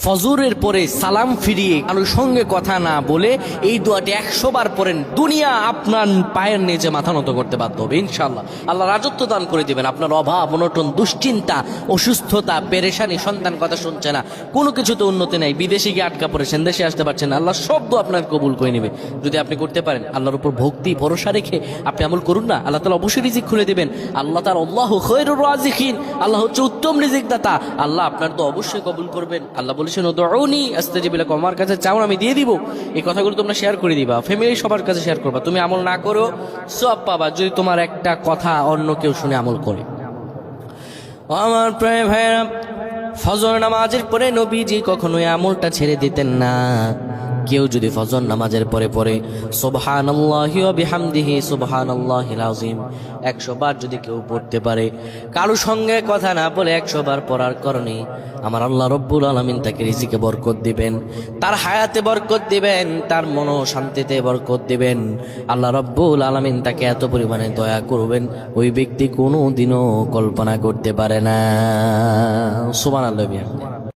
ফজরের পরে সালাম ফিরিয়ে কারোর সঙ্গে কথা না বলে এই দোয়াটি 100 বার পড়েন, দুনিয়া আপনার পায়ের নিচে মাথা নত করতে বাধ্য হবে ইনশাআল্লাহ। আল্লাহ রাজত্ব দান করে দিবেন। আপনার অভাব অনটন, দুশ্চিন্তা, অসুস্থতা, পেরেশানি, সন্তান কথা শুনছে না, কোনো কিছুতে উন্নতি নাই, বিদেশে গিয়ে আটকা পড়েছেন, দেশে আসতে পারছেন না, আল্লাহ সব দোয়া আপনার কবুল করে নেবে যদি আপনি করতে পারেন। আল্লাহর উপর ভক্তি ভরসা রেখে আপনি আমল করুন না, আল্লাহ তাআলা অবশ্যই রিজিক খুলে দিবেন। আল্লাহ তাআলা আল্লাহু খায়রুর রাযিকিন, আল্লাহ হচ্ছে উত্তম রিজিক দাতা। আল্লাহ আপনার তো অবশ্যই কবুল করবেন। আল্লাহ বলেছেন উদউনি আস্তাজিব লাকুম, আমার কাছে চাও আমি দিয়ে দিব। এই কথাগুলো তোমরা শেয়ার করে দিবা, ফ্যামিলি সবার কাছে শেয়ার করবা। তুমি আমল না করো সওয়াব পাবা যদি তোমার একটা কথা অন্য কেউ শুনে আমল করে। আমার প্রিয় ভাইরা, ফজর নামাজের পরে নবীজি কখনোই আমলটা ছেড়ে দিতেন না। কেউ যদি ফজর নামাজের পরে পরে সুবহানাল্লাহি ওয়া বিহামদিহি সুবহানাল্লাহিল আযীম 100 বার যদি কেউ পড়তে পারে, কারো সঙ্গে কথা না বলে 100 বার পড়ার কারণে আমার আল্লাহ রব্বুল আলামিন তাকে রিজিকে বরকত দিবেন, তার হায়াতে বরকত দিবেন, তার মন শান্তিতে বরকত দিবেন। আল্লাহ রব্বুল আলামিন তাকে এত পরিমাণে দয়া করবেন ওই ব্যক্তি কোনো দিনও কল্পনা করতে পারে না। সুবহানাল্লাহ।